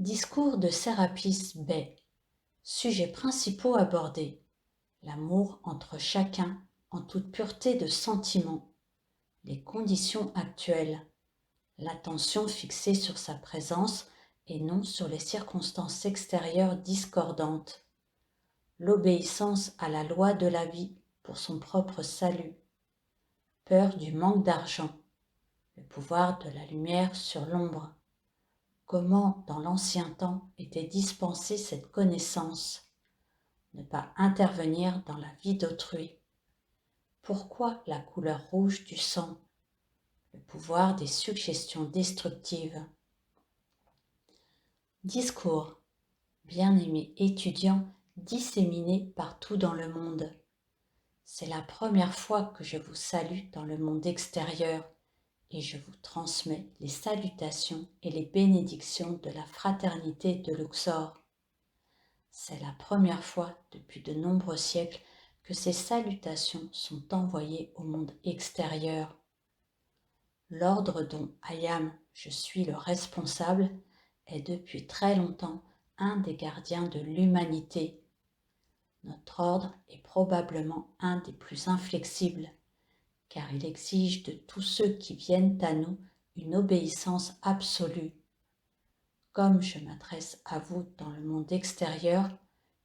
Discours de Sérapis Bey. Sujets principaux abordés. L'amour entre chacun en toute pureté de sentiment. Les conditions actuelles. L'attention fixée sur sa présence et non sur les circonstances extérieures discordantes. L'obéissance à la loi de la vie pour son propre salut. Peur du manque d'argent. Le pouvoir de la lumière sur l'ombre. Comment, dans l'ancien temps, était dispensée cette connaissance? Ne pas intervenir dans la vie d'autrui. Pourquoi la couleur rouge du sang? Le pouvoir des suggestions destructives. Discours. Bien-aimés étudiants disséminés partout dans le monde. C'est la première fois que je vous salue dans le monde extérieur et je vous transmets les salutations et les bénédictions de la fraternité de Luxor. C'est la première fois depuis de nombreux siècles que ces salutations sont envoyées au monde extérieur. L'ordre dont Ayam, je suis le responsable, est depuis très longtemps un des gardiens de l'humanité. Notre ordre est probablement un des plus inflexibles, car il exige de tous ceux qui viennent à nous une obéissance absolue. Comme je m'adresse à vous dans le monde extérieur,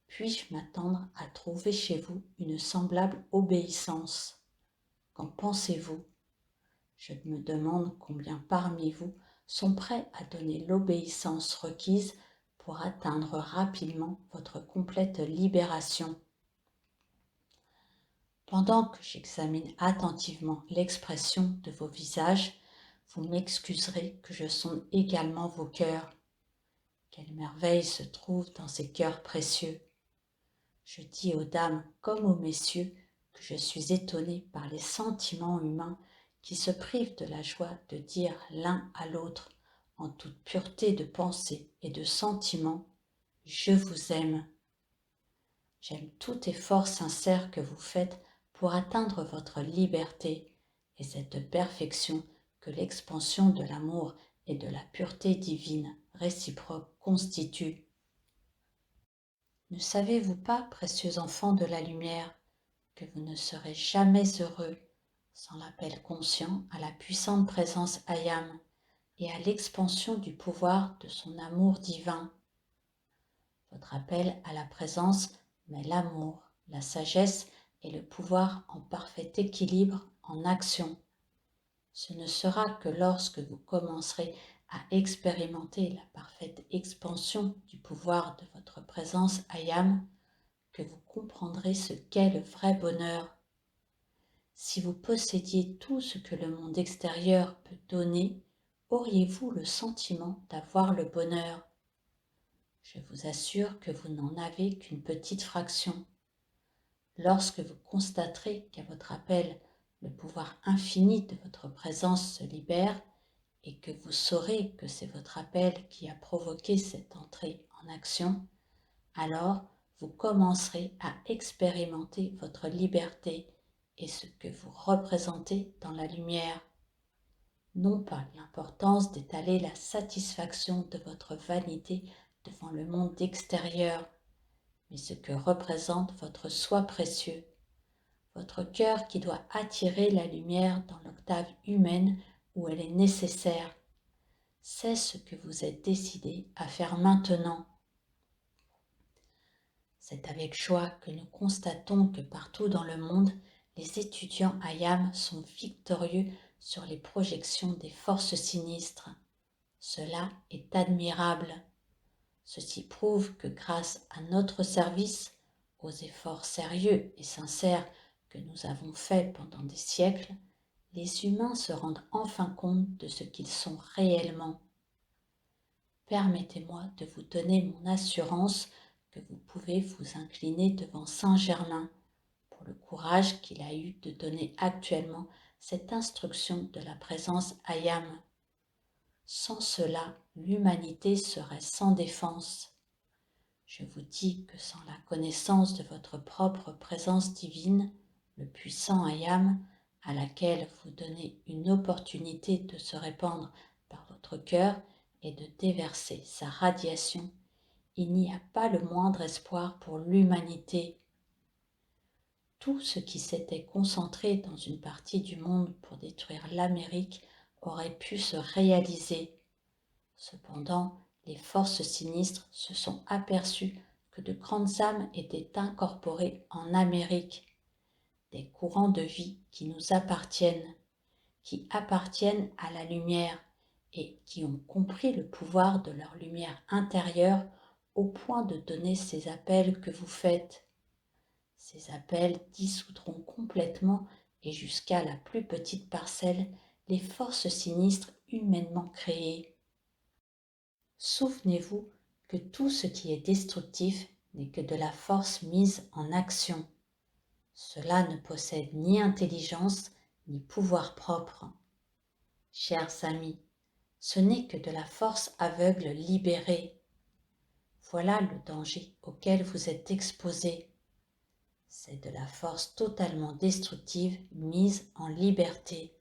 puis-je m'attendre à trouver chez vous une semblable obéissance? Qu'en pensez-vous? Je me demande combien parmi vous sont prêts à donner l'obéissance requise pour atteindre rapidement votre complète libération. Pendant que j'examine attentivement l'expression de vos visages, vous m'excuserez que je sonde également vos cœurs. Quelle merveille se trouve dans ces cœurs précieux! Je dis aux dames comme aux messieurs que je suis étonné par les sentiments humains qui se privent de la joie de dire l'un à l'autre, en toute pureté de pensée et de sentiment, « Je vous aime ». J'aime tout effort sincère que vous faites pour atteindre votre liberté et cette perfection que l'expansion de l'amour et de la pureté divine réciproque constitue. Ne savez-vous pas, précieux enfants de la lumière, que vous ne serez jamais heureux sans l'appel conscient à la puissante présence Ayam et à l'expansion du pouvoir de son amour divin? Votre appel à la présence met l'amour, la sagesse et le pouvoir en parfait équilibre en action. Ce ne sera que lorsque vous commencerez à expérimenter la parfaite expansion du pouvoir de votre présence Ayam que vous comprendrez ce qu'est le vrai bonheur. Si vous possédiez tout ce que le monde extérieur peut donner, auriez-vous le sentiment d'avoir le bonheur? Je vous assure que vous n'en avez qu'une petite fraction. Lorsque vous constaterez qu'à votre appel, le pouvoir infini de votre présence se libère et que vous saurez que c'est votre appel qui a provoqué cette entrée en action, alors vous commencerez à expérimenter votre liberté et ce que vous représentez dans la lumière. Non pas l'importance d'étaler la satisfaction de votre vanité devant le monde extérieur, mais ce que représente votre soi précieux, votre cœur qui doit attirer la lumière dans l'octave humaine où elle est nécessaire. C'est ce que vous êtes décidé à faire maintenant. C'est avec joie que nous constatons que partout dans le monde, les étudiants Ayam sont victorieux sur les projections des forces sinistres. Cela est admirable. Ceci prouve que grâce à notre service, aux efforts sérieux et sincères que nous avons faits pendant des siècles, les humains se rendent enfin compte de ce qu'ils sont réellement. Permettez-moi de vous donner mon assurance que vous pouvez vous incliner devant Saint-Germain pour le courage qu'il a eu de donner actuellement cette instruction de la présence Ayam. Sans cela, l'humanité serait sans défense. Je vous dis que sans la connaissance de votre propre présence divine, le puissant Ayam, à laquelle vous donnez une opportunité de se répandre par votre cœur et de déverser sa radiation, il n'y a pas le moindre espoir pour l'humanité. Tout ce qui s'était concentré dans une partie du monde pour détruire l'Amérique aurait pu se réaliser. Cependant, les forces sinistres se sont aperçues que de grandes âmes étaient incorporées en Amérique, des courants de vie qui nous appartiennent, qui appartiennent à la lumière et qui ont compris le pouvoir de leur lumière intérieure au point de donner ces appels que vous faites. Ces appels dissoudront complètement et jusqu'à la plus petite parcelle les forces sinistres humainement créées. Souvenez-vous que tout ce qui est destructif n'est que de la force mise en action. Cela ne possède ni intelligence ni pouvoir propre. Chers amis, ce n'est que de la force aveugle libérée. Voilà le danger auquel vous êtes exposés. C'est de la force totalement destructive mise en liberté.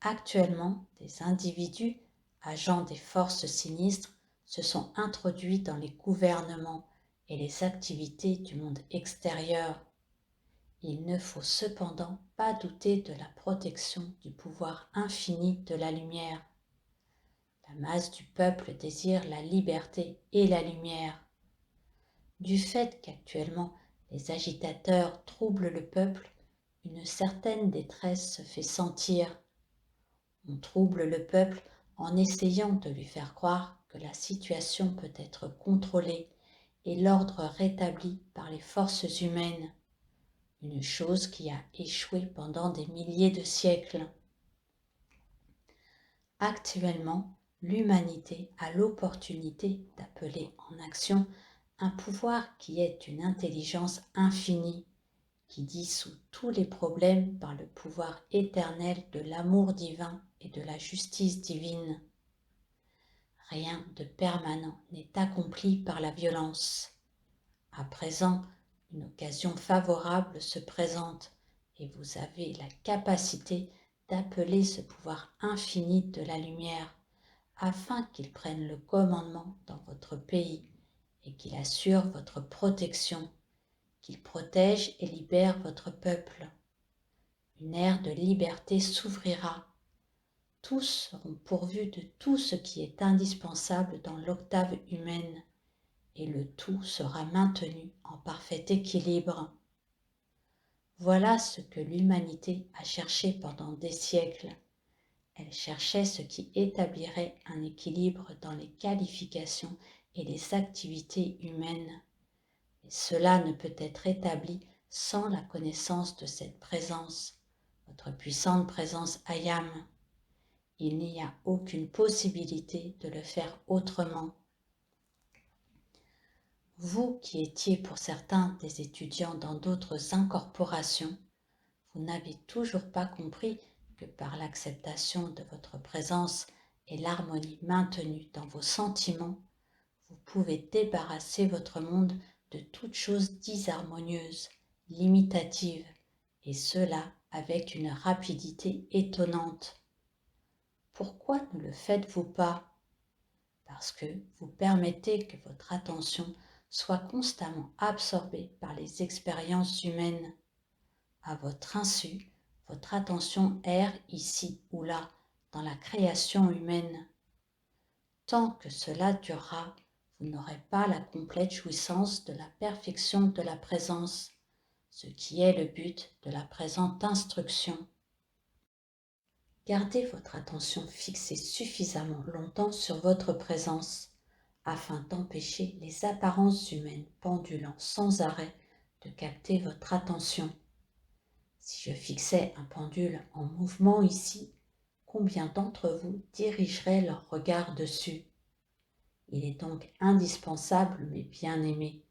Actuellement, des individus, agents des forces sinistres, se sont introduits dans les gouvernements et les activités du monde extérieur. Il ne faut cependant pas douter de la protection du pouvoir infini de la lumière. La masse du peuple désire la liberté et la lumière. Du fait qu'actuellement les agitateurs troublent le peuple, une certaine détresse se fait sentir. On trouble le peuple en essayant de lui faire croire que la situation peut être contrôlée et l'ordre rétabli par les forces humaines, une chose qui a échoué pendant des milliers de siècles. Actuellement, l'humanité a l'opportunité d'appeler en action un pouvoir qui est une intelligence infinie, qui dissout tous les problèmes par le pouvoir éternel de l'amour divin et de la justice divine. Rien de permanent n'est accompli par la violence. À présent, une occasion favorable se présente et vous avez la capacité d'appeler ce pouvoir infini de la lumière afin qu'il prenne le commandement dans votre pays et qu'il assure votre protection, qu'il protège et libère votre peuple. Une ère de liberté s'ouvrira. Tous seront pourvus de tout ce qui est indispensable dans l'octave humaine, et le tout sera maintenu en parfait équilibre. Voilà ce que l'humanité a cherché pendant des siècles. Elle cherchait ce qui établirait un équilibre dans les qualifications et les activités humaines. Et cela ne peut être établi sans la connaissance de cette présence, votre puissante présence Ayam. Il n'y a aucune possibilité de le faire autrement. Vous qui étiez pour certains des étudiants dans d'autres incorporations, vous n'avez toujours pas compris que par l'acceptation de votre présence et l'harmonie maintenue dans vos sentiments, vous pouvez débarrasser votre monde de toute chose disharmonieuse, limitative, et cela avec une rapidité étonnante. Pourquoi ne le faites-vous pas? Parce que vous permettez que votre attention soit constamment absorbée par les expériences humaines. À votre insu, votre attention erre ici ou là dans la création humaine. Tant que cela durera, vous n'aurez pas la complète jouissance de la perfection de la présence, ce qui est le but de la présente instruction. Gardez votre attention fixée suffisamment longtemps sur votre présence afin d'empêcher les apparences humaines pendulant sans arrêt de capter votre attention. Si je fixais un pendule en mouvement ici, combien d'entre vous dirigeraient leur regard dessus? Il est donc indispensable, mes bien-aimés,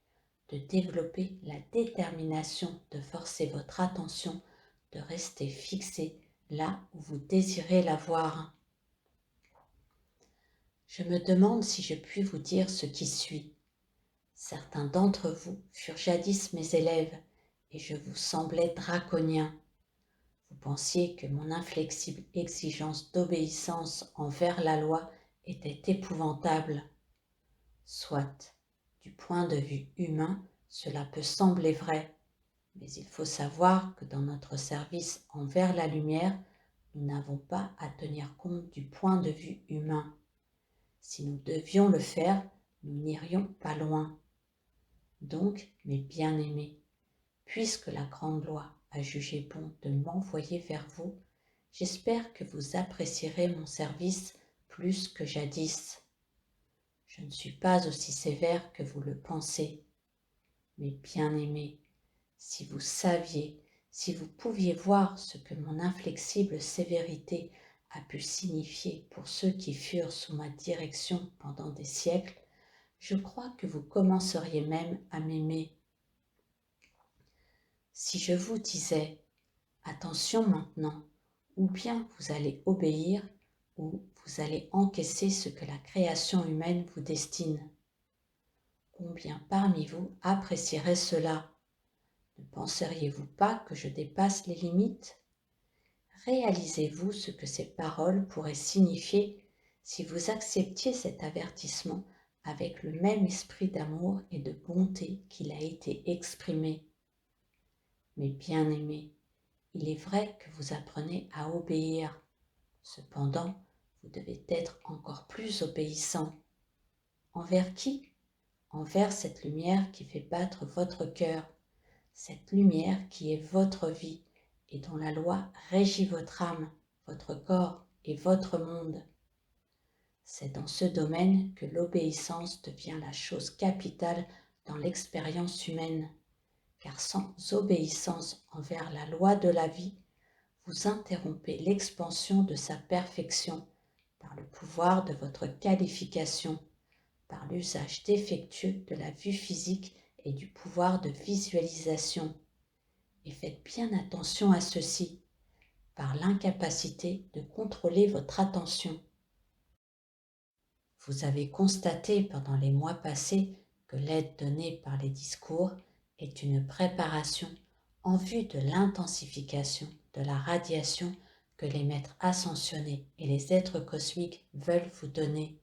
de développer la détermination de forcer votre attention de rester fixée là où vous désirez la voir. Je me demande si je puis vous dire ce qui suit. Certains d'entre vous furent jadis mes élèves et je vous semblais draconien. Vous pensiez que mon inflexible exigence d'obéissance envers la loi était épouvantable. Soit, du point de vue humain, cela peut sembler vrai, mais il faut savoir que dans notre service envers la lumière, nous n'avons pas à tenir compte du point de vue humain. Si nous devions le faire, nous n'irions pas loin. Donc, mes bien-aimés, puisque la grande loi a jugé bon de m'envoyer vers vous, j'espère que vous apprécierez mon service plus que jadis. Je ne suis pas aussi sévère que vous le pensez. Mes bien-aimés, si vous saviez, si vous pouviez voir ce que mon inflexible sévérité a pu signifier pour ceux qui furent sous ma direction pendant des siècles, je crois que vous commenceriez même à m'aimer. Si je vous disais « Attention maintenant, ou bien vous allez obéir, ou vous allez encaisser ce que la création humaine vous destine. » Combien parmi vous apprécieraient cela? Ne penseriez-vous pas que je dépasse les limites? Réalisez-vous ce que ces paroles pourraient signifier si vous acceptiez cet avertissement avec le même esprit d'amour et de bonté qu'il a été exprimé. Mes bien-aimés, il est vrai que vous apprenez à obéir. Cependant, vous devez être encore plus obéissant. Envers qui? Envers cette lumière qui fait battre votre cœur, cette lumière qui est votre vie et dont la loi régit votre âme, votre corps et votre monde. C'est dans ce domaine que l'obéissance devient la chose capitale dans l'expérience humaine, car sans obéissance envers la loi de la vie, vous interrompez l'expansion de sa perfection par le pouvoir de votre qualification, par l'usage défectueux de la vue physique et du pouvoir de visualisation. Et faites bien attention à ceci, par l'incapacité de contrôler votre attention. Vous avez constaté pendant les mois passés que l'aide donnée par les discours est une préparation en vue de l'intensification de la radiation que les maîtres ascensionnés et les êtres cosmiques veulent vous donner.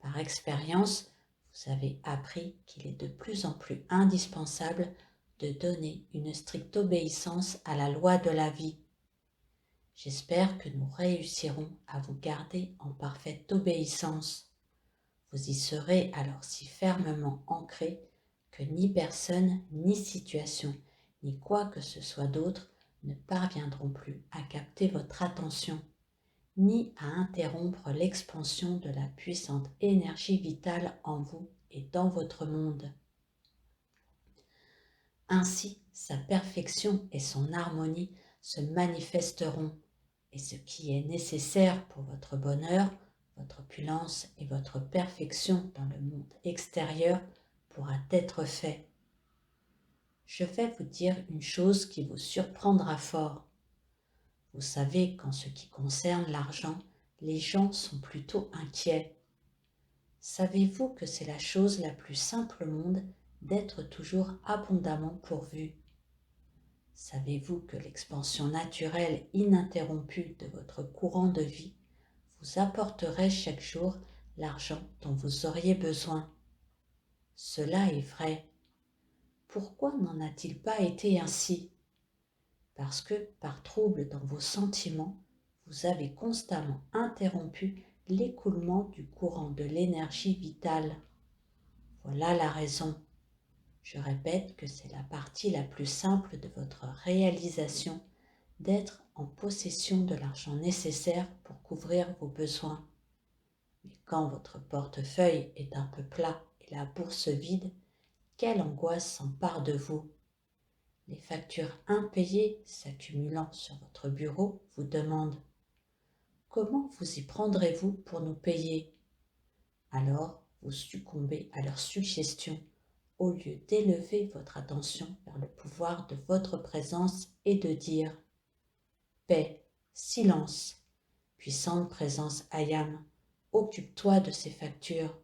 Par expérience, vous avez appris qu'il est de plus en plus indispensable de donner une stricte obéissance à la loi de la vie. J'espère que nous réussirons à vous garder en parfaite obéissance. Vous y serez alors si fermement ancrés que ni personne, ni situation, ni quoi que ce soit d'autre ne parviendront plus à capter votre attention, ni à interrompre l'expansion de la puissante énergie vitale en vous et dans votre monde. Ainsi, sa perfection et son harmonie se manifesteront, et ce qui est nécessaire pour votre bonheur, votre opulence et votre perfection dans le monde extérieur pourra être fait. Je vais vous dire une chose qui vous surprendra fort. Vous savez qu'en ce qui concerne l'argent, les gens sont plutôt inquiets. Savez-vous que c'est la chose la plus simple au monde d'être toujours abondamment pourvu? Savez-vous que l'expansion naturelle ininterrompue de votre courant de vie vous apporterait chaque jour l'argent dont vous auriez besoin? Cela est vrai. Pourquoi n'en a-t-il pas été ainsi? Parce que, par trouble dans vos sentiments, vous avez constamment interrompu l'écoulement du courant de l'énergie vitale. Voilà la raison. Je répète que c'est la partie la plus simple de votre réalisation d'être en possession de l'argent nécessaire pour couvrir vos besoins. Mais quand votre portefeuille est un peu plat et la bourse vide, quelle angoisse s'empare de vous? Les factures impayées s'accumulant sur votre bureau vous demandent « Comment vous y prendrez-vous pour nous payer ?» Alors vous succombez à leurs suggestions au lieu d'élever votre attention vers le pouvoir de votre présence et de dire « Paix, silence, puissante présence Ayam, occupe-toi de ces factures,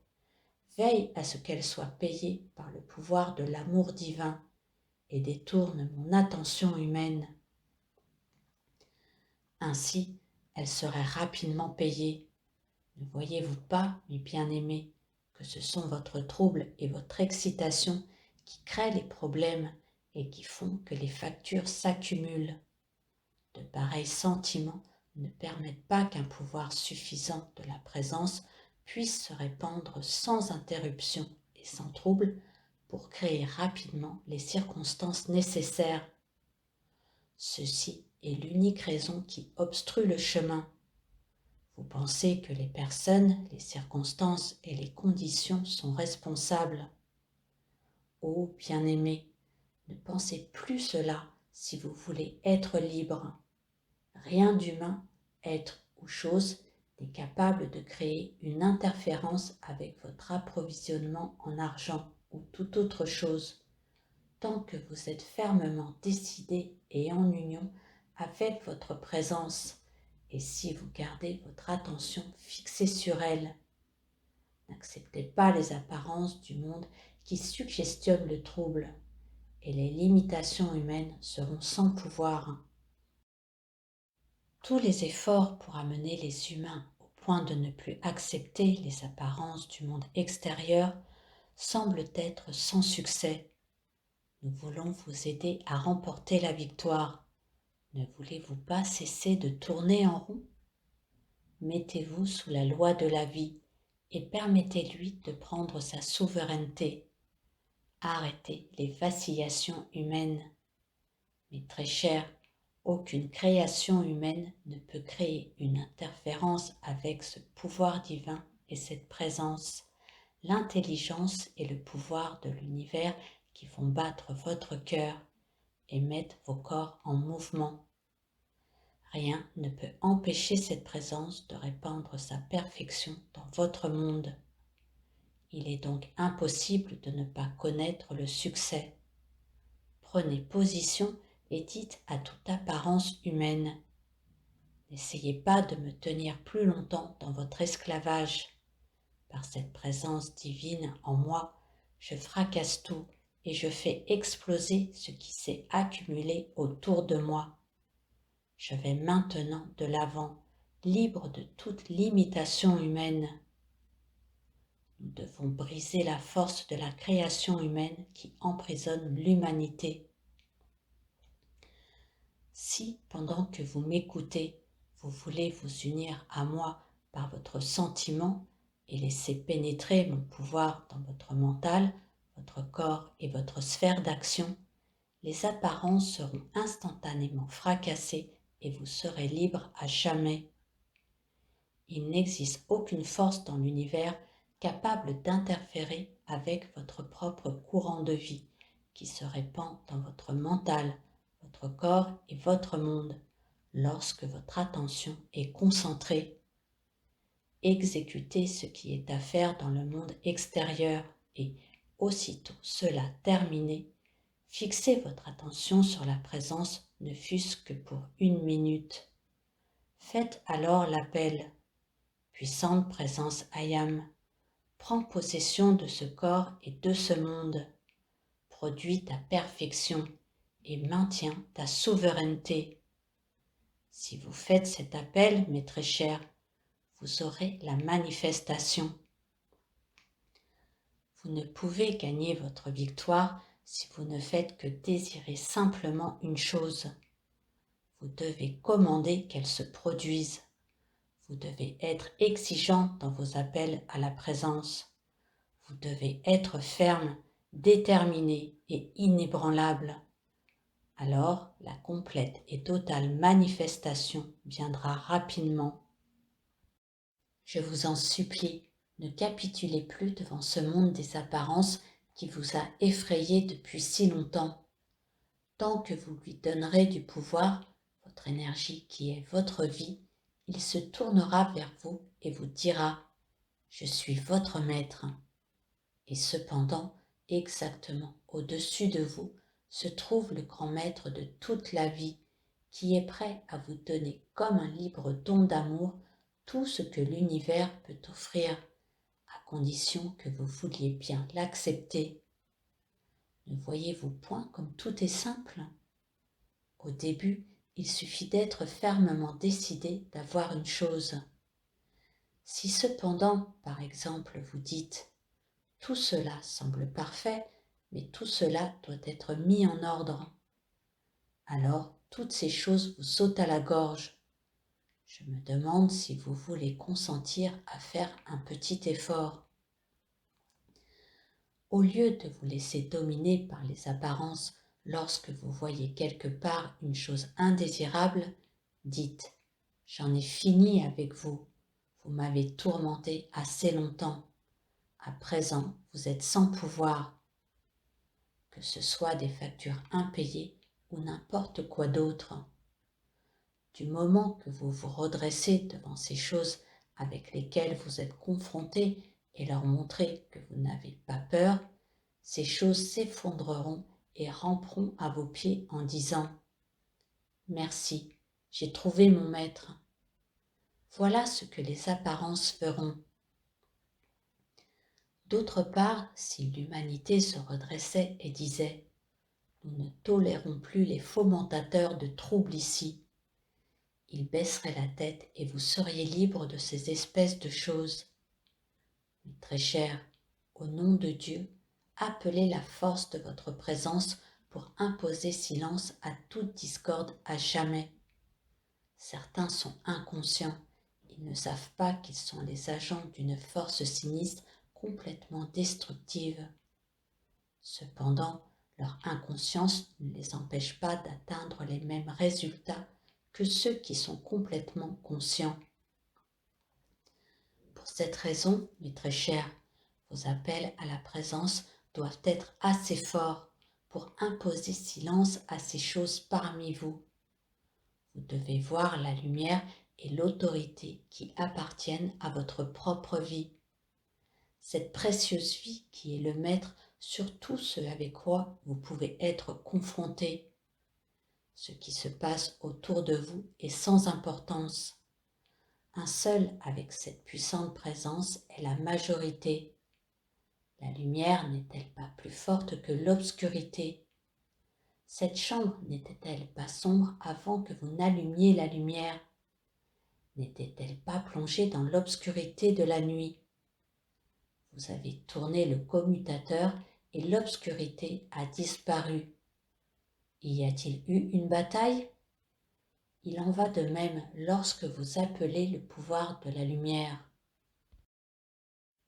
veille à ce qu'elles soient payées par le pouvoir de l'amour divin et détourne mon attention humaine. » Ainsi, elles seraient rapidement payées. Ne voyez-vous pas, mes bien-aimés, que ce sont votre trouble et votre excitation qui créent les problèmes et qui font que les factures s'accumulent? De pareils sentiments ne permettent pas qu'un pouvoir suffisant de la présence puisse se répandre sans interruption et sans trouble pour créer rapidement les circonstances nécessaires. Ceci est l'unique raison qui obstrue le chemin. Vous pensez que les personnes, les circonstances et les conditions sont responsables. Ô bien-aimés, ne pensez plus cela si vous voulez être libre. Rien d'humain, être ou chose, n'est capable de créer une interférence avec votre approvisionnement en argent ou toute autre chose, tant que vous êtes fermement décidé et en union avec votre présence, et si vous gardez votre attention fixée sur elle. N'acceptez pas les apparences du monde qui suggestionnent le trouble, et les limitations humaines seront sans pouvoir. Tous les efforts pour amener les humains au point de ne plus accepter les apparences du monde extérieur semblent être sans succès. Nous voulons vous aider à remporter la victoire. Ne voulez-vous pas cesser de tourner en rond? Mettez-vous sous la loi de la vie et permettez-lui de prendre sa souveraineté. Arrêtez les vacillations humaines. Mais très cher, aucune création humaine ne peut créer une interférence avec ce pouvoir divin et cette présence, l'intelligence et le pouvoir de l'univers qui font battre votre cœur et mettent vos corps en mouvement. Rien ne peut empêcher cette présence de répandre sa perfection dans votre monde. Il est donc impossible de ne pas connaître le succès. Prenez position et dites à toute apparence humaine: n'essayez pas de me tenir plus longtemps dans votre esclavage. Par cette présence divine en moi, je fracasse tout et je fais exploser ce qui s'est accumulé autour de moi. Je vais maintenant de l'avant, libre de toute limitation humaine. Nous devons briser la force de la création humaine qui emprisonne l'humanité. Si, pendant que vous m'écoutez, vous voulez vous unir à moi par votre sentiment et laisser pénétrer mon pouvoir dans votre mental, votre corps et votre sphère d'action, les apparences seront instantanément fracassées et vous serez libre à jamais. Il n'existe aucune force dans l'univers capable d'interférer avec votre propre courant de vie qui se répand dans votre mental, votre corps et votre monde lorsque votre attention est concentrée. Exécutez ce qui est à faire dans le monde extérieur et, aussitôt cela terminé, fixez votre attention sur la présence ne fût-ce que pour 1 minute. Faites alors l'appel. Puissante présence Ayam, prends possession de ce corps et de ce monde. Produis ta perfection et maintiens ta souveraineté. Si vous faites cet appel, mes très chers, vous aurez la manifestation. Vous ne pouvez gagner votre victoire si vous ne faites que désirer simplement une chose. Vous devez commander qu'elle se produise. Vous devez être exigeant dans vos appels à la présence. Vous devez être ferme, déterminé et inébranlable. Alors, la complète et totale manifestation viendra rapidement. Je vous en supplie, ne capitulez plus devant ce monde des apparences qui vous a effrayé depuis si longtemps. Tant que vous lui donnerez du pouvoir, votre énergie qui est votre vie, il se tournera vers vous et vous dira « Je suis votre maître ». Et cependant, exactement au-dessus de vous, se trouve le grand maître de toute la vie, qui est prêt à vous donner comme un libre don d'amour tout ce que l'univers peut offrir, à condition que vous vouliez bien l'accepter. Ne voyez-vous point comme tout est simple? Au début, il suffit d'être fermement décidé d'avoir une chose. Si cependant, par exemple, vous dites « Tout cela semble parfait, mais tout cela doit être mis en ordre », alors toutes ces choses vous sautent à la gorge. Je me demande si vous voulez consentir à faire un petit effort. Au lieu de vous laisser dominer par les apparences lorsque vous voyez quelque part une chose indésirable, dites « J'en ai fini avec vous, vous m'avez tourmenté assez longtemps, à présent vous êtes sans pouvoir », que ce soit des factures impayées ou n'importe quoi d'autre. Du moment que vous vous redressez devant ces choses avec lesquelles vous êtes confrontés et leur montrez que vous n'avez pas peur, ces choses s'effondreront et ramperont à vos pieds en disant « Merci, j'ai trouvé mon maître ». Voilà ce que les apparences feront. D'autre part, si l'humanité se redressait et disait « Nous ne tolérons plus les fomentateurs de troubles ici », ils baisseraient la tête et vous seriez libre de ces espèces de choses. Mais très cher, au nom de Dieu, appelez la force de votre présence pour imposer silence à toute discorde à jamais. Certains sont inconscients, ils ne savent pas qu'ils sont les agents d'une force sinistre complètement destructive. Cependant, leur inconscience ne les empêche pas d'atteindre les mêmes résultats que ceux qui sont complètement conscients. Pour cette raison, mes très chers, vos appels à la présence doivent être assez forts pour imposer silence à ces choses parmi vous. Vous devez voir la lumière et l'autorité qui appartiennent à votre propre vie. Cette précieuse vie qui est le maître sur tout ce avec quoi vous pouvez être confrontés. Ce qui se passe autour de vous est sans importance. Un seul avec cette puissante présence est la majorité. La lumière n'est-elle pas plus forte que l'obscurité? Cette chambre n'était-elle pas sombre avant que vous n'allumiez la lumière? N'était-elle pas plongée dans l'obscurité de la nuit? Vous avez tourné le commutateur et l'obscurité a disparu. Y a-t-il eu une bataille? Il en va de même lorsque vous appelez le pouvoir de la lumière.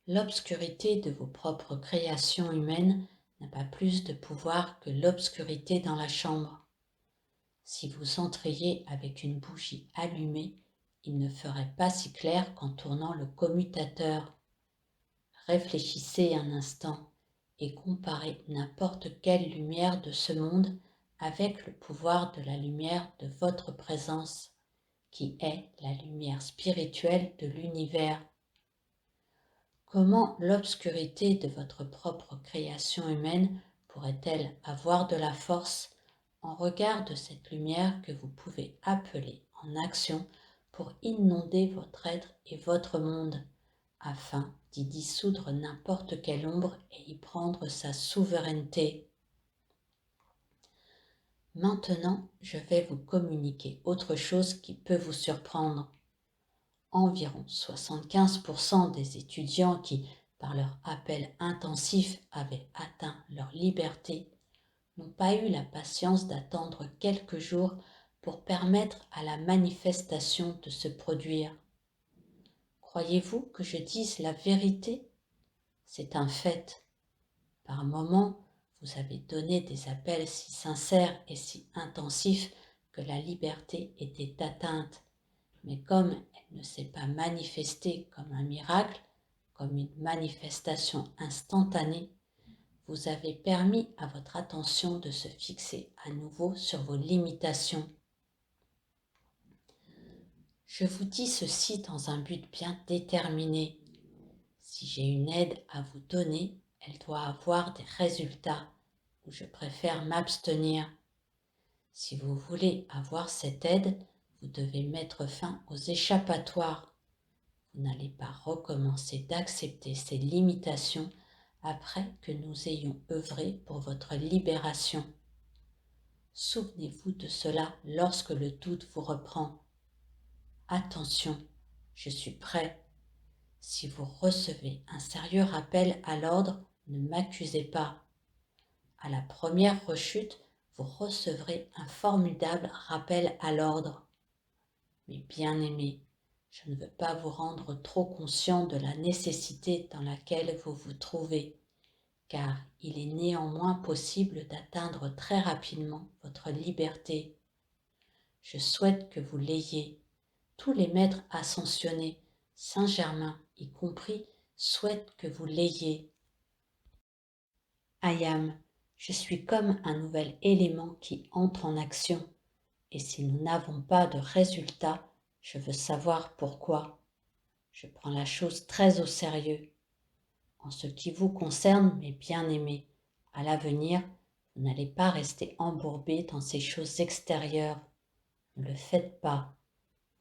L'obscurité de vos propres créations humaines n'a pas plus de pouvoir que l'obscurité dans la chambre. Si vous entriez avec une bougie allumée, il ne ferait pas si clair qu'en tournant le commutateur. Réfléchissez un instant et comparez n'importe quelle lumière de ce monde avec le pouvoir de la lumière de votre présence, qui est la lumière spirituelle de l'univers. Comment l'obscurité de votre propre création humaine pourrait-elle avoir de la force en regard de cette lumière que vous pouvez appeler en action pour inonder votre être et votre monde, afin d'y dissoudre n'importe quelle ombre et y prendre sa souveraineté? Maintenant, je vais vous communiquer autre chose qui peut vous surprendre. Environ 75% des étudiants qui, par leur appel intensif, avaient atteint leur liberté, n'ont pas eu la patience d'attendre quelques jours pour permettre à la manifestation de se produire. Croyez-vous que je dise la vérité? C'est un fait. Par moments, vous avez donné des appels si sincères et si intensifs que la liberté était atteinte. Mais comme elle ne s'est pas manifestée comme un miracle, comme une manifestation instantanée, vous avez permis à votre attention de se fixer à nouveau sur vos limitations. Je vous dis ceci dans un but bien déterminé. Si j'ai une aide à vous donner, elle doit avoir des résultats, ou je préfère m'abstenir. Si vous voulez avoir cette aide, vous devez mettre fin aux échappatoires. Vous n'allez pas recommencer d'accepter ces limitations après que nous ayons œuvré pour votre libération. Souvenez-vous de cela lorsque le doute vous reprend. Attention, je suis prêt. Si vous recevez un sérieux rappel à l'ordre, ne m'accusez pas. À la première rechute, vous recevrez un formidable rappel à l'ordre. Mais bien-aimés, je ne veux pas vous rendre trop conscient de la nécessité dans laquelle vous vous trouvez, car il est néanmoins possible d'atteindre très rapidement votre liberté. Je souhaite que vous l'ayez. Tous les maîtres ascensionnés, Saint-Germain y compris, souhaitent que vous l'ayez. Ayam, je suis comme un nouvel élément qui entre en action, et si nous n'avons pas de résultat, je veux savoir pourquoi. Je prends la chose très au sérieux. En ce qui vous concerne, mes bien-aimés, à l'avenir, vous n'allez pas rester embourbés dans ces choses extérieures. Ne le faites pas.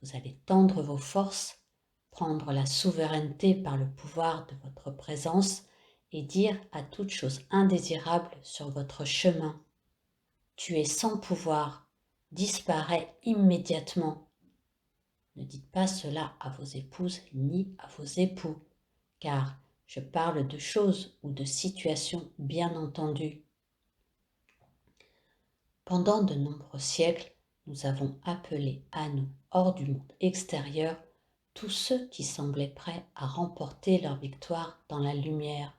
Vous allez tendre vos forces, prendre la souveraineté par le pouvoir de votre présence et dire à toute chose indésirable sur votre chemin: tu es sans pouvoir, disparais immédiatement. Ne dites pas cela à vos épouses ni à vos époux, car je parle de choses ou de situations bien entendues. Pendant de nombreux siècles, nous avons appelé à nous, hors du monde extérieur, tous ceux qui semblaient prêts à remporter leur victoire dans la lumière.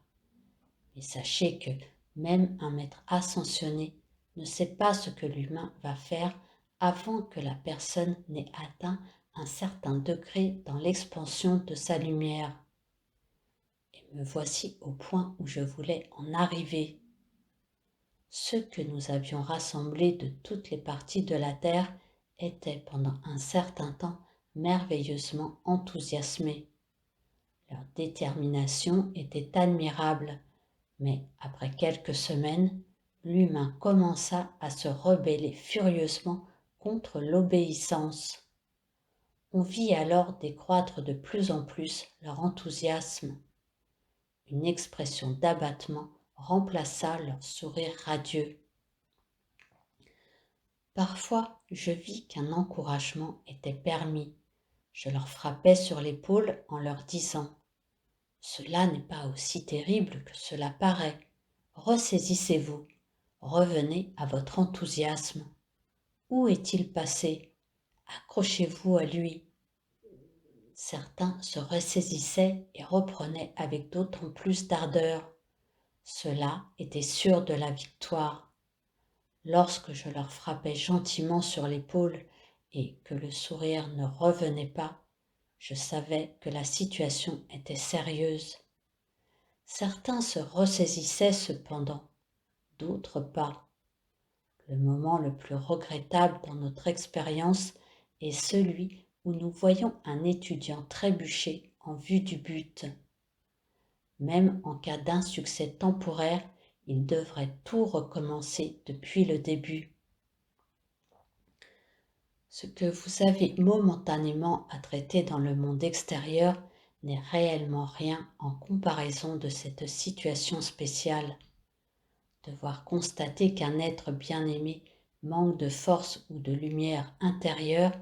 Mais sachez que même un maître ascensionné ne sait pas ce que l'humain va faire avant que la personne n'ait atteint un certain degré dans l'expansion de sa lumière. Et me voici au point où je voulais en arriver. Ceux que nous avions rassemblés de toutes les parties de la terre étaient pendant un certain temps merveilleusement enthousiasmés. Leur détermination était admirable, mais après quelques semaines, l'humain commença à se rebeller furieusement contre l'obéissance. On vit alors décroître de plus en plus leur enthousiasme. Une expression d'abattement remplaça leur sourire radieux. Parfois, je vis qu'un encouragement était permis. Je leur frappais sur l'épaule en leur disant: cela n'est pas aussi terrible que cela paraît. Ressaisissez-vous, revenez à votre enthousiasme. Où est-il passé? Accrochez-vous à lui. Certains se ressaisissaient et reprenaient avec d'autant plus d'ardeur. Cela était sûr de la victoire. Lorsque je leur frappais gentiment sur l'épaule et que le sourire ne revenait pas, je savais que la situation était sérieuse. Certains se ressaisissaient cependant, d'autres pas. Le moment le plus regrettable dans notre expérience est celui où nous voyons un étudiant trébucher en vue du but. Même en cas d'insuccès temporaire, il devrait tout recommencer depuis le début. Ce que vous avez momentanément à traiter dans le monde extérieur n'est réellement rien en comparaison de cette situation spéciale. Devoir constater qu'un être bien-aimé manque de force ou de lumière intérieure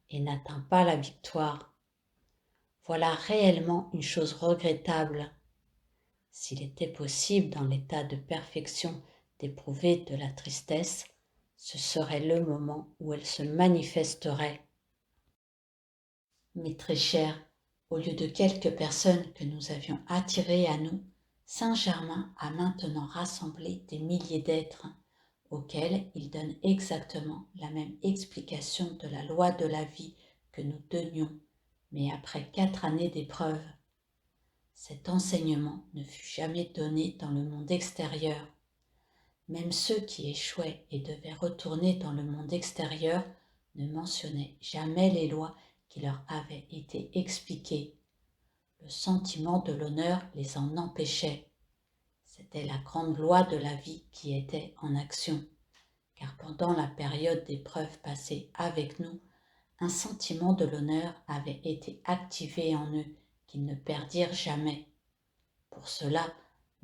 et n'atteint pas la victoire. Voilà réellement une chose regrettable. S'il était possible dans l'état de perfection d'éprouver de la tristesse, ce serait le moment où elle se manifesterait. Mais très chers, au lieu de quelques personnes que nous avions attirées à nous, Saint-Germain a maintenant rassemblé des milliers d'êtres auxquels il donne exactement la même explication de la loi de la vie que nous donnions, mais après 4 années d'épreuve. Cet enseignement ne fut jamais donné dans le monde extérieur. Même ceux qui échouaient et devaient retourner dans le monde extérieur ne mentionnaient jamais les lois qui leur avaient été expliquées. Le sentiment de l'honneur les en empêchait. C'était la grande loi de la vie qui était en action, car pendant la période d'épreuve passée avec nous, un sentiment de l'honneur avait été activé en eux qu'ils ne perdirent jamais. Pour cela,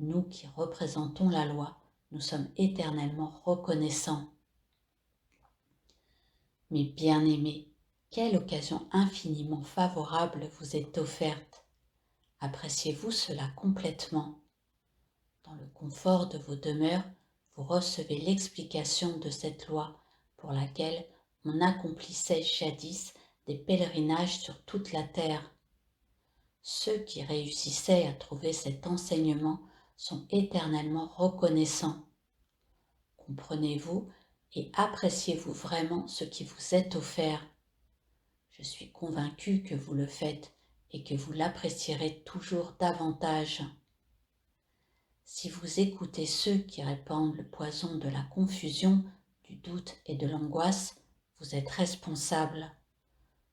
nous qui représentons la loi, nous sommes éternellement reconnaissants. Mes bien-aimés, quelle occasion infiniment favorable vous est offerte. appréciez-vous cela complètement. Dans le confort de vos demeures, vous recevez l'explication de cette loi pour laquelle on accomplissait jadis des pèlerinages sur toute la terre. Ceux qui réussissaient à trouver cet enseignement sont éternellement reconnaissants. Comprenez-vous et appréciez-vous vraiment ce qui vous est offert. Je suis convaincue que vous le faites et que vous l'apprécierez toujours davantage. Si vous écoutez ceux qui répandent le poison de la confusion, du doute et de l'angoisse, vous êtes responsable.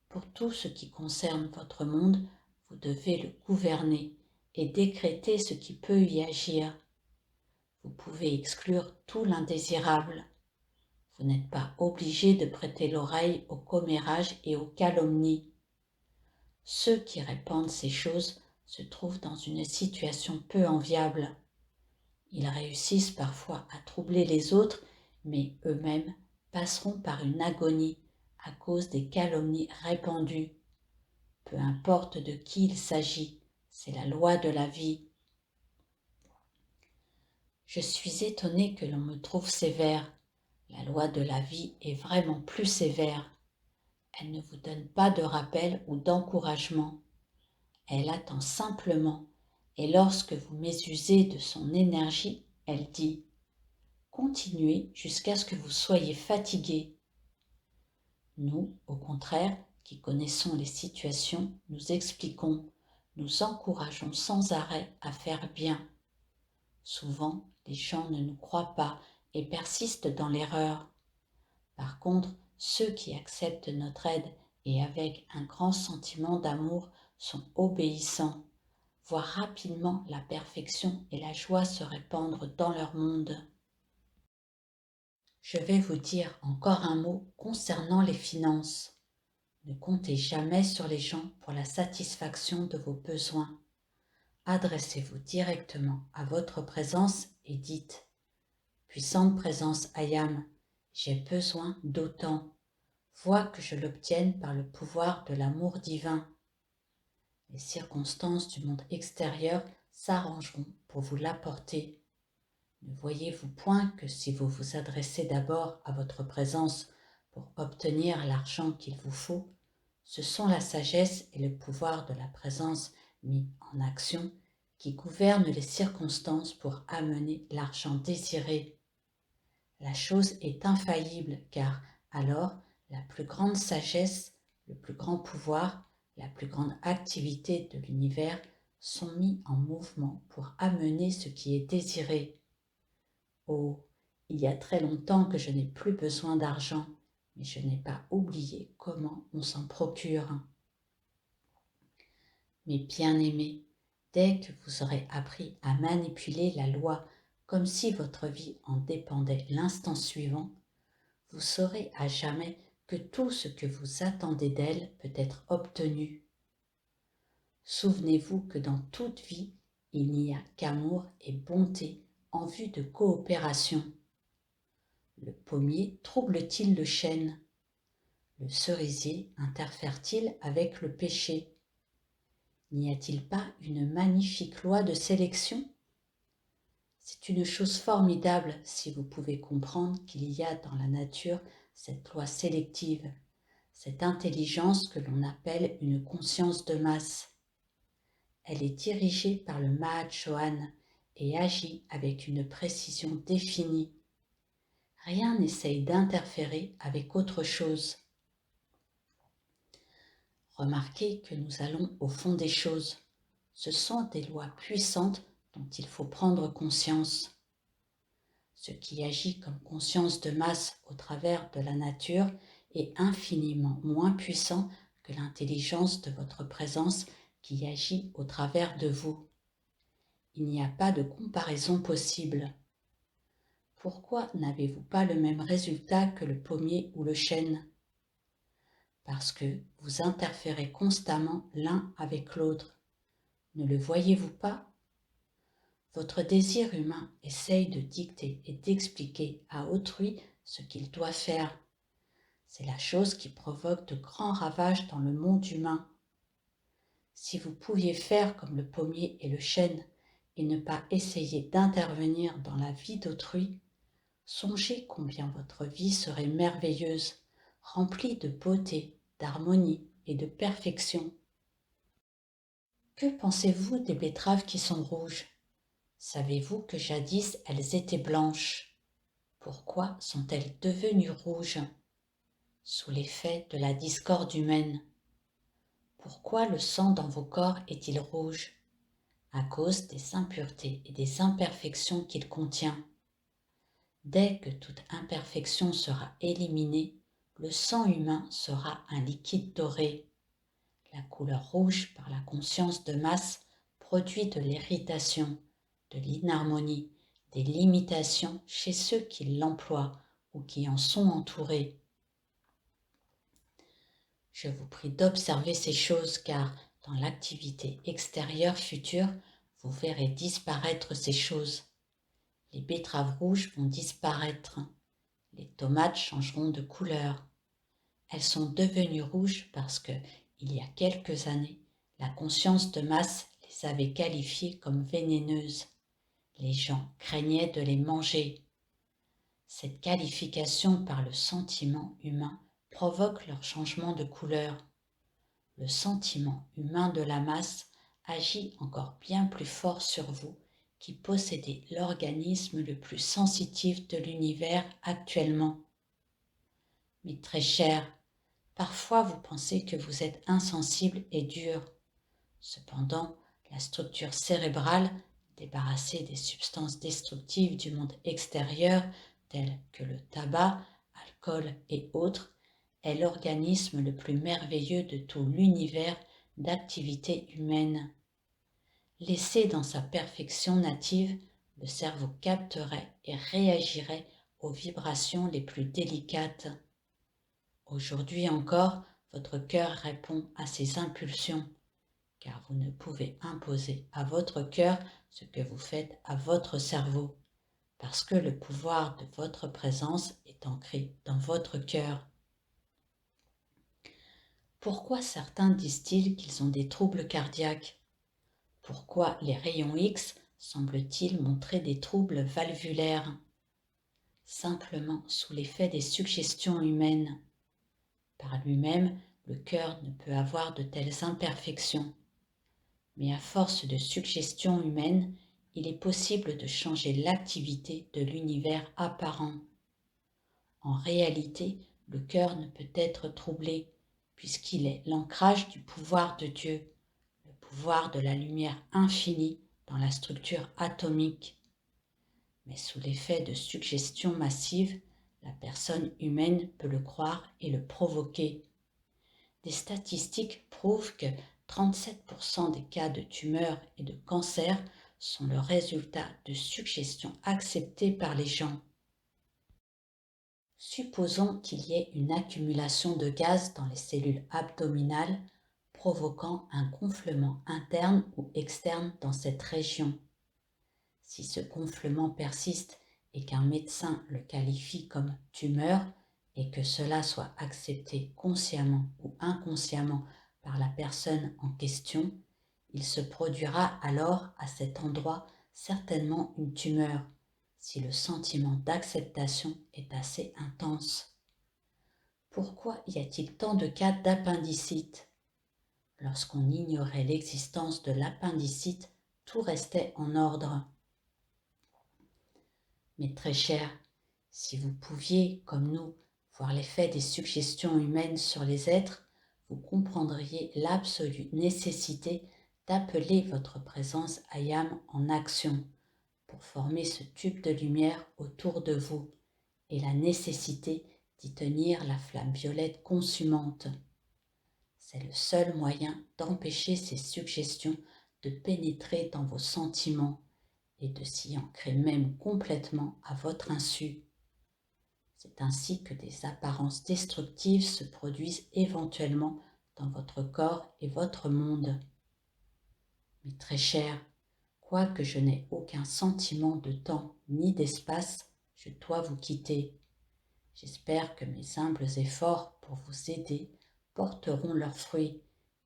Pour tout ce qui concerne votre monde, vous devez le gouverner et décréter ce qui peut y agir. Vous pouvez exclure tout l'indésirable. Vous n'êtes pas obligé de prêter l'oreille aux commérages et aux calomnies. Ceux qui répandent ces choses se trouvent dans une situation peu enviable. Ils réussissent parfois à troubler les autres, mais eux-mêmes passeront par une agonie à cause des calomnies répandues. Peu importe de qui il s'agit, c'est la loi de la vie. Je suis étonnée que l'on me trouve sévère. La loi de la vie est vraiment plus sévère. Elle ne vous donne pas de rappel ou d'encouragement. Elle attend simplement, et lorsque vous mésusez de son énergie, elle dit « Continuez jusqu'à ce que vous soyez fatigué ». Nous, au contraire, qui connaissons les situations, nous expliquons, nous encourageons sans arrêt à faire bien. Souvent, les gens ne nous croient pas et persistent dans l'erreur. Par contre, ceux qui acceptent notre aide et avec un grand sentiment d'amour sont obéissants, voient rapidement la perfection et la joie se répandre dans leur monde. Je vais vous dire encore un mot concernant les finances. Ne comptez jamais sur les gens pour la satisfaction de vos besoins. Adressez-vous directement à votre présence et dites « Puissante présence Ayam, j'ai besoin d'autant. Vois que je l'obtienne par le pouvoir de l'amour divin. » Les circonstances du monde extérieur s'arrangeront pour vous l'apporter. Ne voyez-vous point que si vous vous adressez d'abord à votre présence pour obtenir l'argent qu'il vous faut, ce sont la sagesse et le pouvoir de la présence mis en action qui gouvernent les circonstances pour amener l'argent désiré. La chose est infaillible car alors la plus grande sagesse, le plus grand pouvoir, la plus grande activité de l'univers sont mis en mouvement pour amener ce qui est désiré. Oh, il y a très longtemps que je n'ai plus besoin d'argent, mais je n'ai pas oublié comment on s'en procure. Mes bien-aimés, dès que vous aurez appris à manipuler la loi comme si votre vie en dépendait l'instant suivant, vous saurez à jamais que tout ce que vous attendez d'elle peut être obtenu. Souvenez-vous que dans toute vie, il n'y a qu'amour et bonté en vue de coopération. Le pommier trouble-t-il le chêne? Le cerisier interfère-t-il avec le péché? N'y a-t-il pas une magnifique loi de sélection? C'est une chose formidable si vous pouvez comprendre qu'il y a dans la nature cette loi sélective, cette intelligence que l'on appelle une conscience de masse. Elle est dirigée par le Mahachohan et agit avec une précision définie. Rien n'essaye d'interférer avec autre chose. Remarquez que nous allons au fond des choses. Ce sont des lois puissantes dont il faut prendre conscience. Ce qui agit comme conscience de masse au travers de la nature est infiniment moins puissant que l'intelligence de votre présence qui agit au travers de vous. Il n'y a pas de comparaison possible. Pourquoi n'avez-vous pas le même résultat que le pommier ou le chêne? Parce que vous interférez constamment l'un avec l'autre. Ne le voyez-vous pas? Votre désir humain essaye de dicter et d'expliquer à autrui ce qu'il doit faire. C'est la chose qui provoque de grands ravages dans le monde humain. Si vous pouviez faire comme le pommier et le chêne et ne pas essayer d'intervenir dans la vie d'autrui, songez combien votre vie serait merveilleuse, remplie de beauté, d'harmonie et de perfection. Que pensez-vous des betteraves qui sont rouges? Savez-vous que jadis elles étaient blanches? Pourquoi sont-elles devenues rouges? Sous l'effet de la discorde humaine. Pourquoi le sang dans vos corps est-il rouge? À cause des impuretés et des imperfections qu'il contient. Dès que toute imperfection sera éliminée, le sang humain sera un liquide doré. La couleur rouge par la conscience de masse produit de l'irritation, de l'inharmonie, des limitations chez ceux qui l'emploient ou qui en sont entourés. Je vous prie d'observer ces choses car dans l'activité extérieure future, vous verrez disparaître ces choses. Les betteraves rouges vont disparaître. Les tomates changeront de couleur. Elles sont devenues rouges parce que, il y a quelques années, la conscience de masse les avait qualifiées comme vénéneuses. Les gens craignaient de les manger. Cette qualification par le sentiment humain provoque leur changement de couleur. Le sentiment humain de la masse agit encore bien plus fort sur vous qui possédez l'organisme le plus sensitif de l'univers actuellement. Mais très cher, parfois vous pensez que vous êtes insensible et dur. Cependant, la structure cérébrale, débarrassée des substances destructives du monde extérieur, telles que le tabac, alcool et autres, est l'organisme le plus merveilleux de tout l'univers d'activité humaine. Laissé dans sa perfection native, le cerveau capterait et réagirait aux vibrations les plus délicates. Aujourd'hui encore, votre cœur répond à ces impulsions, car vous ne pouvez imposer à votre cœur ce que vous faites à votre cerveau, parce que le pouvoir de votre présence est ancré dans votre cœur. Pourquoi certains disent-ils qu'ils ont des troubles cardiaques? Pourquoi les rayons X semblent-ils montrer des troubles valvulaires? Simplement sous l'effet des suggestions humaines. Par lui-même, le cœur ne peut avoir de telles imperfections. Mais à force de suggestions humaines, il est possible de changer l'activité de l'univers apparent. En réalité, le cœur ne peut être troublé, puisqu'il est l'ancrage du pouvoir de Dieu, le pouvoir de la lumière infinie dans la structure atomique. Mais sous l'effet de suggestions massives, la personne humaine peut le croire et le provoquer. Des statistiques prouvent que 37% des cas de tumeurs et de cancers sont le résultat de suggestions acceptées par les gens. Supposons qu'il y ait une accumulation de gaz dans les cellules abdominales, provoquant un gonflement interne ou externe dans cette région. Si ce gonflement persiste et qu'un médecin le qualifie comme tumeur, et que cela soit accepté consciemment ou inconsciemment par la personne en question, il se produira alors à cet endroit certainement une tumeur, si le sentiment d'acceptation est assez intense. Pourquoi y a-t-il tant de cas d'appendicite? Lorsqu'on ignorait l'existence de l'appendicite, tout restait en ordre. Mais très cher, si vous pouviez, comme nous, voir l'effet des suggestions humaines sur les êtres, vous comprendriez l'absolue nécessité d'appeler votre présence Ayam en action pour former ce tube de lumière autour de vous et la nécessité d'y tenir la flamme violette consumante. C'est le seul moyen d'empêcher ces suggestions de pénétrer dans vos sentiments et de s'y ancrer même complètement à votre insu. C'est ainsi que des apparences destructives se produisent éventuellement dans votre corps et votre monde. Mais très cher, quoique je n'ai aucun sentiment de temps ni d'espace, je dois vous quitter. J'espère que mes humbles efforts pour vous aider porteront leurs fruits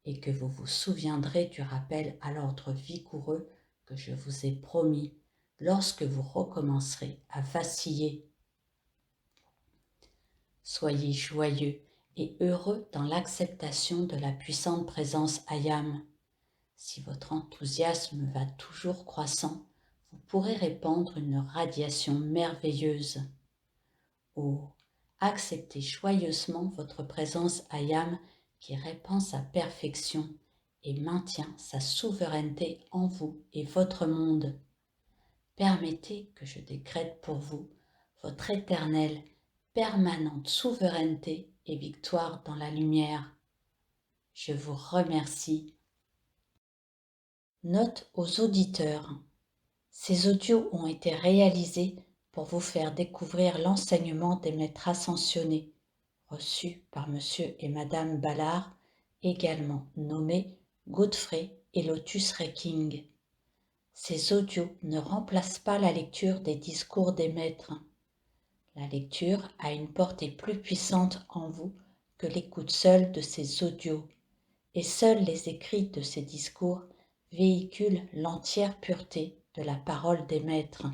et que vous vous souviendrez du rappel à l'ordre vigoureux que je vous ai promis lorsque vous recommencerez à vaciller. Soyez joyeux et heureux dans l'acceptation de la puissante présence Ayam. Si votre enthousiasme va toujours croissant, vous pourrez répandre une radiation merveilleuse. Oh, acceptez joyeusement votre présence Ayam qui répand sa perfection et maintient sa souveraineté en vous et votre monde. Permettez que je décrète pour vous votre éternelle, permanente souveraineté et victoire dans la lumière. Je vous remercie. Note aux auditeurs. Ces audios ont été réalisés pour vous faire découvrir l'enseignement des maîtres ascensionnés, reçus par Monsieur et Madame Ballard, également nommés Godfrey et Lotus Reking. Ces audios ne remplacent pas la lecture des discours des maîtres. La lecture a une portée plus puissante en vous que l'écoute seule de ces audios, et seuls les écrits de ces discours véhiculent l'entière pureté de la parole des maîtres.